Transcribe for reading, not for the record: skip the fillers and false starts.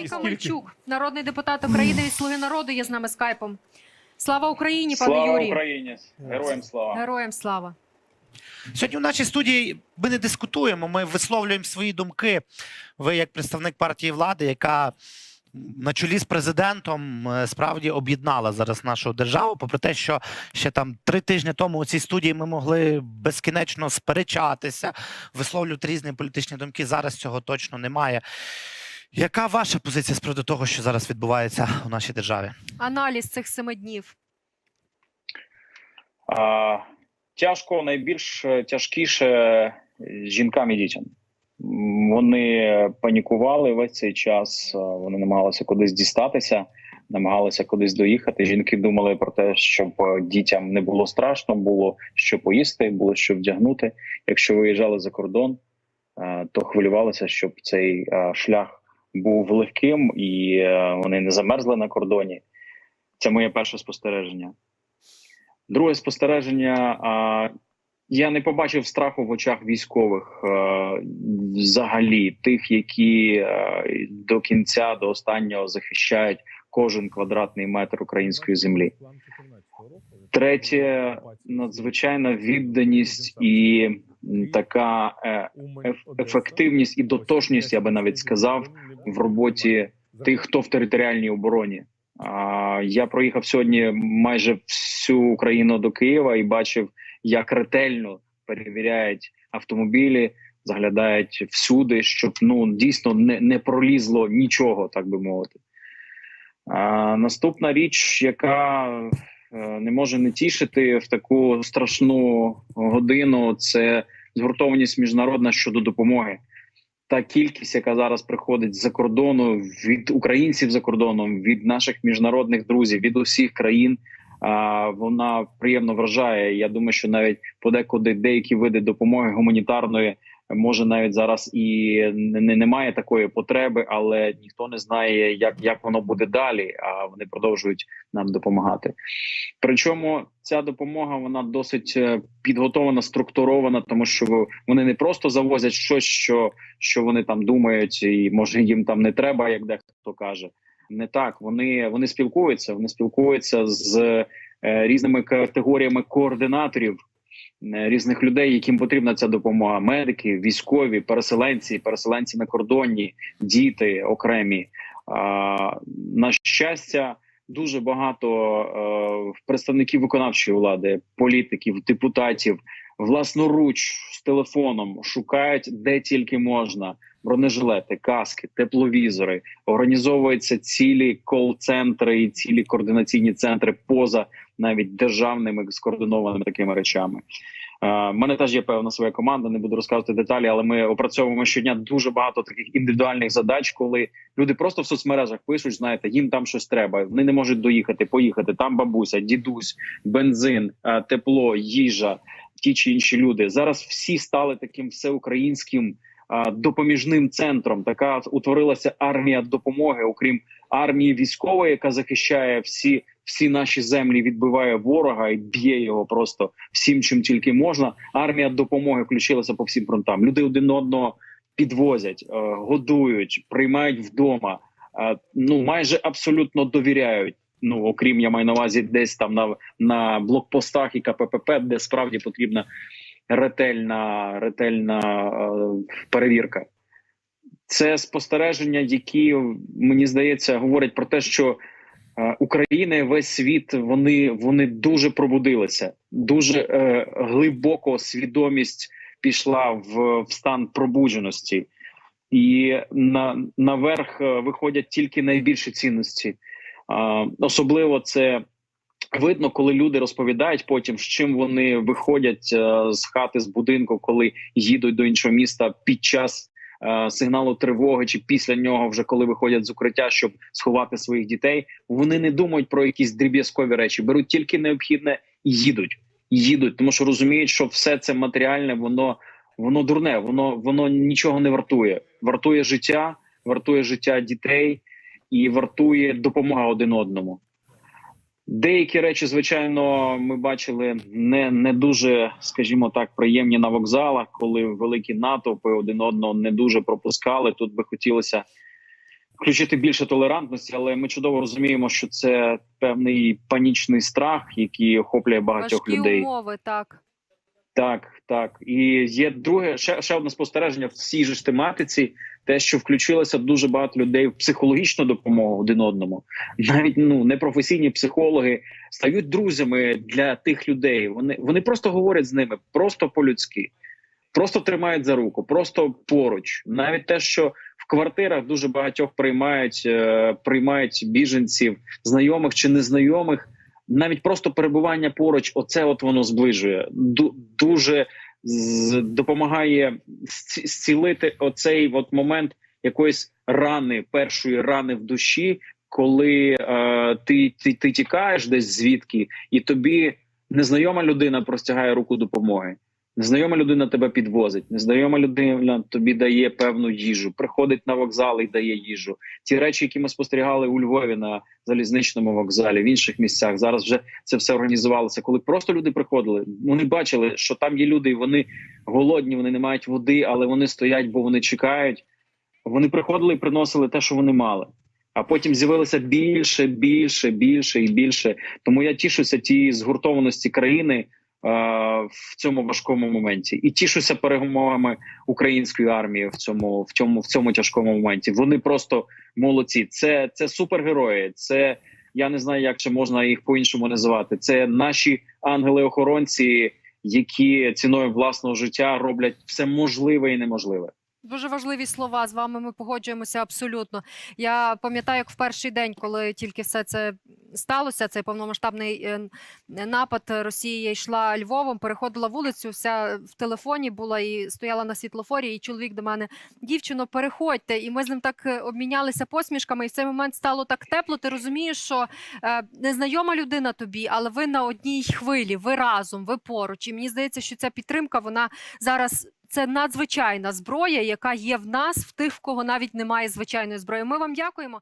Пані Камельчук, народний депутат України від «Слуги народу», є з нами скайпом. Слава Україні, пане Юрію. Слава Україні! Героям слава! Героям слава! Сьогодні в нашій студії ми не дискутуємо, ми висловлюємо свої думки. Ви як представник партії влади, яка на чолі з президентом справді об'єднала зараз нашу державу, попри те, що ще там 3 тижні тому у цій студії ми могли безкінечно сперечатися, висловлювати різні політичні думки, зараз цього точно немає. Яка ваша позиція з приводу того, що зараз відбувається у нашій державі? Аналіз цих 7 днів. Тяжко, найбільш тяжкіше жінкам і дітям. Вони панікували весь цей час, вони намагалися кудись дістатися, намагалися кудись доїхати. Жінки думали про те, щоб дітям не було страшно, було що поїсти, було що вдягнути. Якщо виїжджали за кордон, то хвилювалися, щоб цей шлях був легким і вони не замерзли на кордоні. Це моє перше спостереження. Друге спостереження. Я не побачив страху в очах військових взагалі, тих, які до кінця, до останнього захищають кожен квадратний метр української землі. Третє, надзвичайна відданість і така ефективність і дотошність, я би навіть сказав, в роботі тих, хто в територіальній обороні. Я проїхав сьогодні майже всю Україну до Києва і бачив, як ретельно перевіряють автомобілі, заглядають всюди, щоб дійсно не пролізло нічого, так би мовити. Наступна річ, яка не може не тішити в таку страшну годину, це згуртованість міжнародна щодо допомоги. Та кількість, яка зараз приходить з-за кордону, від українців за кордоном, від наших міжнародних друзів, від усіх країн, вона приємно вражає. Я думаю, що навіть подекуди деякі види допомоги гуманітарної, може навіть зараз і немає такої потреби, але ніхто не знає, як воно буде далі, а вони продовжують нам допомагати. Причому ця допомога, вона досить підготовлена, структурована, тому що вони не просто завозять щось, що вони там думають, і може їм там не треба, як дехто каже. Не так, вони спілкуються з різними категоріями координаторів, різних людей, яким потрібна ця допомога: медики, військові, переселенці на кордоні, діти окремі. На щастя, дуже багато представників виконавчої влади, політиків, депутатів власноруч з телефоном шукають де тільки можна бронежилети, каски, тепловізори. Організовуються цілі кол-центри і цілі координаційні центри поза навіть державними скоординованими такими речами. У мене теж є певна своя команда, не буду розказувати деталі, але ми опрацьовуємо щодня дуже багато таких індивідуальних задач, коли люди просто в соцмережах пишуть, знаєте, їм там щось треба, вони не можуть поїхати, там бабуся, дідусь, бензин, тепло, їжа, ті чи інші люди. Зараз всі стали таким всеукраїнським допоміжним центром. Така утворилася армія допомоги, окрім армії військової, яка захищає всі наші землі, відбиває ворога і б'є його просто всім, чим тільки можна. Армія допомоги включилася по всім фронтам. Люди один одного підвозять, годують, приймають вдома, майже абсолютно довіряють. Окрім, я маю на увазі, десь там на блокпостах і КПП, де справді потрібна ретельна перевірка. Це спостереження, які, мені здається, говорять про те, що Україна і весь світ, вони дуже пробудилися. Дуже глибоко свідомість пішла в стан пробудженості. І наверх виходять тільки найбільші цінності. Особливо це видно, коли люди розповідають потім, з чим вони виходять з хати, з будинку, коли їдуть до іншого міста під час сигналу тривоги, чи після нього, вже коли виходять з укриття, щоб сховати своїх дітей. Вони не думають про якісь дріб'язкові речі, беруть тільки необхідне і їдуть, тому що розуміють, що все це матеріальне, воно дурне, воно нічого не вартує. Вартує життя дітей і вартує допомога один одному. Деякі речі, звичайно, ми бачили не дуже, скажімо так, приємні на вокзалах, коли великі натовпи один одного не дуже пропускали. Тут би включити більше толерантності, але ми чудово розуміємо, що це певний панічний страх, який охоплює багатьох Важкі людей. умови, так. Так. І є друге, ще одне спостереження в цій же ж тематиці, те, що включилося дуже багато людей в психологічну допомогу один одному. Навіть непрофесійні психологи стають друзями для тих людей. Вони просто говорять з ними, просто по-людськи, просто тримають за руку, просто поруч. Навіть те, що в квартирах дуже багатьох приймають біженців, знайомих чи незнайомих, навіть просто перебування поруч, оце от воно зближує. Дуже допомагає зцілити оцей от момент якоїсь першої рани в душі, коли ти тікаєш десь звідки, і тобі незнайома людина простягає руку допомоги. Незнайома людина тебе підвозить, незнайома людина тобі дає певну їжу, приходить на вокзал і дає їжу. Ті речі, які ми спостерігали у Львові на залізничному вокзалі, в інших місцях, зараз вже це все організувалося. Коли просто люди приходили, вони бачили, що там є люди, і вони голодні, вони не мають води, але вони стоять, бо вони чекають. Вони приходили і приносили те, що вони мали. А потім з'явилося більше і більше. Тому я тішуся тієї згуртованості країни в цьому важкому моменті. І тішуся перемогами української армії в цьому тяжкому моменті. Вони просто молодці. Це супергерої. Це, я не знаю, як ще можна їх по-іншому називати. Це наші ангели-охоронці, які ціною власного життя роблять все можливе і неможливе. Дуже важливі слова, з вами ми погоджуємося абсолютно. Я пам'ятаю, як в перший день, коли тільки все це сталося, цей повномасштабний напад Росії, я йшла Львовом, переходила вулицю, вся в телефоні була і стояла на світлофорі, і чоловік до мене: дівчино, переходьте. І ми з ним так обмінялися посмішками, і в цей момент стало так тепло. Ти розумієш, що незнайома людина тобі, але ви на одній хвилі, ви разом, ви поруч. І мені здається, що ця підтримка, вона зараз... Це надзвичайна зброя, яка є в нас, в тих, в кого навіть немає звичайної зброї. Ми вам дякуємо.